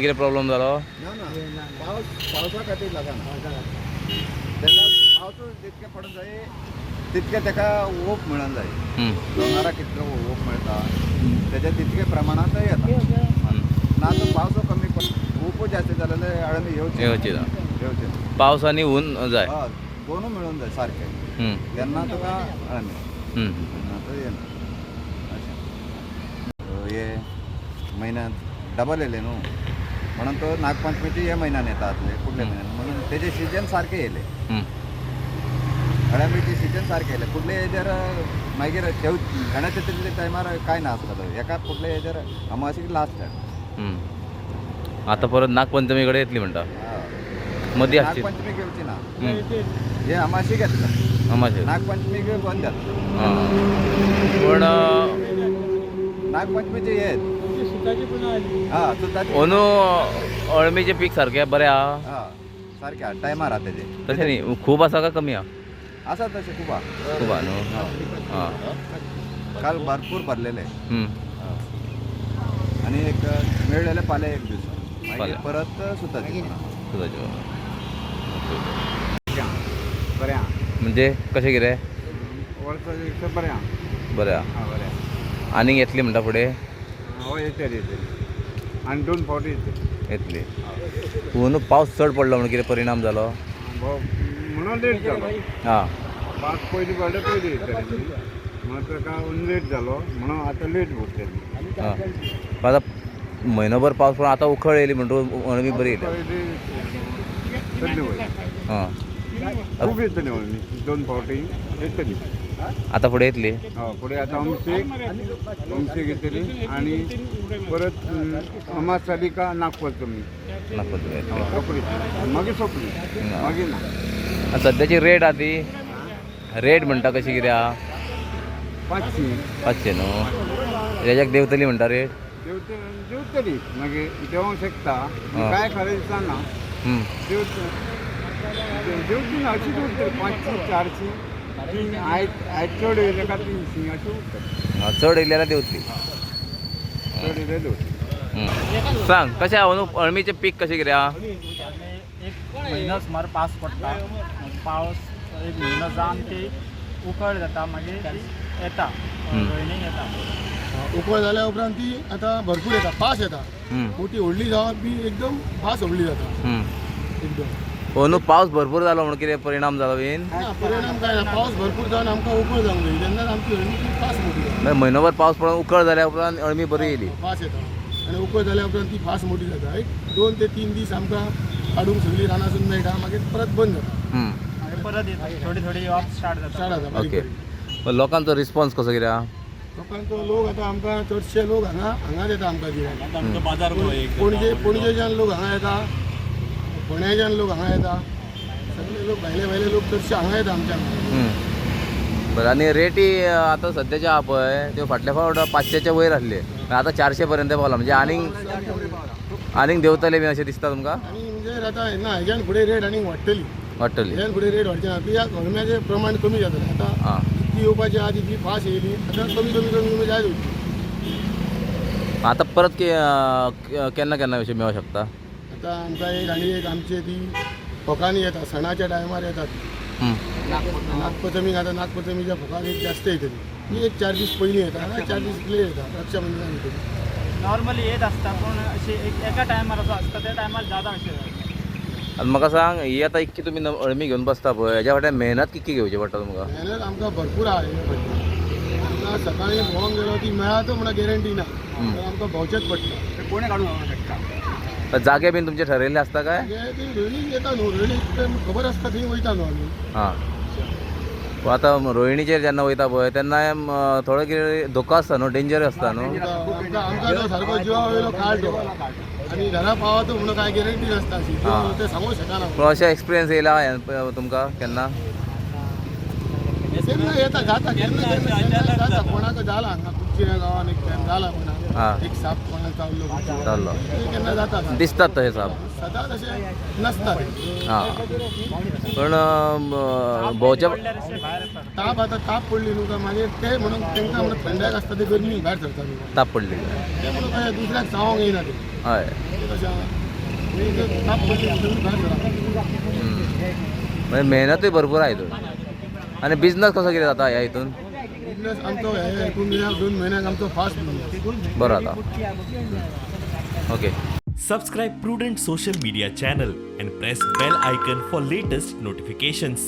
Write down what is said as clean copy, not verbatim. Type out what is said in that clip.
किती प्रॉब्लेम झाला ना ना पावसा खातीर लागना तेका पावस जितके पडून जाय तितके तेका ओप मेळून जाय दोंगरा कितलो ओप मेळटा तेच्या तितके प्रमाणांत येता ना तो पावस कमी ओप जास्त जाल्यार अळमी येवची पावस आनी ऊन जाय दोनूय मेळून जाय सारके तेन्ना तुका अळमी तो येना हे म्हयन्यांत डबल येयले न्हू म्हणून तो नागपंचमीचे हे म्हयन्यान येता आसले फुडले म्हयन्यान म्हणून तेजे सिजन सारके येयले अळमीचे सिजन सारके येयले फुडले हेजेर मागीर गणेश चतुर्थीच्या टायमार कांय नासतलो एका फुडले हेजेर अमावासेक लास्ट आता परत नागपंचमी कडेन येतली म्हणटा मदीं आसची नागपंचमीक येवची ना हे अमावासेक येतले अमावासेक नागपंचमीक बंद जातले पण नागपंचमीचे हे अंदू अळमीचे पीक सारके बरें आहा सारके आहा टायमार आहा तेजे तशें न्ही खूब आसा काय कमी आहा आसा तशें खूब आहा खूब आहा न्हू आं काल भरपूर भरलेले आनी एक मेळलेले फाल्यां एक दीस मागीर परत सुताची बरें आहा म्हणजे कशें कितें वर्स बरें आहा बरें आहा बरें आनीक येतली म्हणटा फुडें हय येतली आनी 2 फावटी येतली पूण पावस चड पडलो म्हणून कितें परिणाम जालो म्हणून लेट जालो आं पावस पयलीं पडले पयलीं येतली म्हणून ताका लेट जालो म्हणून आतां लेट उरतली आं आतां म्हयनोभर पावस पडून आतां उखळ येयली म्हणटून अळमी बरी येयली आं खूब येतली अळमी 2 फावटी येतली आतां फुडें येतली फुडें आतां अमसेक येतली आनी परत अमास जाली का नागपंचमी सोंपली मागीर सोंपली मागीर ना सद्याची रेट आहा ती रेट म्हणटा कशी कितें आहा 500 न्हू तेज्याक देंवतली म्हणटा रेट देंवतली मागीर देवंक शकता कांय खरें दिसना देंवची ना अशीच उरतली 500 400 आयज चड येयले का 300 अशी उरतली चड येयल्यार देंवतली चड येयले देंवतली सांग कशें आहा अंदू अळमीचें पीक कशें कितें आहा एक म्हयनो सुमार पावस पडटा पावस एक म्हयनो जावन ती उकळ जाता मागीर येता रोयणीक येता उकळ जाल्या उपरांत ती आतां भरपूर येता फास्ट येता मोठी व्हडली जावप बी एकदम फास्ट व्हडली जाता एकदम अंदू पावस भरपूर जालो म्हणून कितें परिणाम जालो बीन ना परिणाम काय ना पावस भरपूर जावन आमकां उकळ जावंक जाय तेन्ना आमची हळमी ती फास्ट मोठी जाता म्हयनोभर पावस पडून उकळ जाल्या उपरांत अळमी बरी येयली फास्ट येता आनी उकळ जाल्या उपरांत ती फास्ट मोठी जाता एक 2 ते 3 दीस आमकां काडूंक सगळी रानासून मेळटा मागीर परत बंद जाता मागीर परत येता थोडी थोडी येवप स्टार्ट जाता स्टार्ट जाता ओके लोकांचो रिस्पॉन्स कसो कितें आहा लोकांचो लोक आतां आमकां चडशे लोक हांगाच येता आमकां दिवंक बाजार पणजेच्यान लोक हांगा येता फोंड्याच्यान लोक हांगा येता सगळे लोक भायले भायले लोक चडशे हांगा येता आमच्या बरं आनी रेटी आतां सद्याचे आहा पळय त्यो फाटल्या फावट 500च्या वयर आसले आतां 400 पर्यंत पावला म्हणजे आनीक देंवतले बी अशें दिसता तुमकां आनी म्हणजे आतां ना हेज्यान फुडें रेट आनीक वाडटली वाडटली हेज्यान फुडें रेट वाडची ना कित्याक अळम्याचें प्रमाण कमी जातलें आतां ती येवपाची आहा ती फास्ट येयली आतां कमी कमी कमी कमी जायत वयतली आतां परत केन्ना केन्ना अशें मेळूं शकता आतां आमकां एक आनी एक आमची ती फोकांनी येता सणाच्या टायमार येतात नागपंचमीक आतां नागपंचमीच्या फोकान एक जास्त येतली ती एक 4 दीस पयलीं येता 4 दीस इतले येता रक्षाबंधनाक येतली नॉर्मली येत आसता पूण अशी एका टायमार असो आसता त्या टायमार जाता अशें आनी म्हाका सांग ही आतां इतकी तुमी अळमी घेवन बसता पळय हेज्या फाटल्यान मेहनत कितकी घेवची पडटा तुमकां मेहनत आमकां भरपूर आहा हेज्या फाटल्यान आमकां सकाळीं भोंवंक गेलो ती मेळत म्हणून गॅरंटी ना आमकां भोंवचेच पडटा कोणें काडूंक शकता जागे बीन तुमचे ठरयल्ले आसता काय ती रोहिणी येता न्हू रोहिणी खबर आसता थंय वयता न्हू आमी हां आतां रोहिणीचेर जेन्ना वयता पळय तेन्ना थोडो कितें धोको आसता न्हू डेंजर आसता न्हू आमकां तो सारको जिवा वयलो काळ तो आनी घरा पावता म्हणून कांय गॅरंटी नासता अशी ते सांगूंक शकना पूण अशें एक्सपिरियन्स येयला तुमकां केन्ना केन्ना येता जाता केन्ना केन्ना जाता कोणाक जाला हांगा कुडचिऱ्या गांवान एक टायम जाला कोणाक एक साप कोणाक चावलो केन्ना जाता दिसतात तशें साप सदांच अशें नसता हां पण भोंवच्या ताप आतां ताप पडली न्हू काय मागीर ते म्हणून तांकां म्हणून थंडाक आसता ते गरमी भायर सरता ताप पडली ते म्हणून काय दुसऱ्याक सांगोंक येयना ते हय ते कशा म्हणजे मेहनतही भरपूर आहे तो. आणि बिझनेस कसं केला जाता या इथून? बिझनेस आमचो हे एकूण 2 महिन्याक आमचो फास्ट बिझनेस. बरं आता okay. Subscribe Prudent social media channel and press bell icon for latest notifications.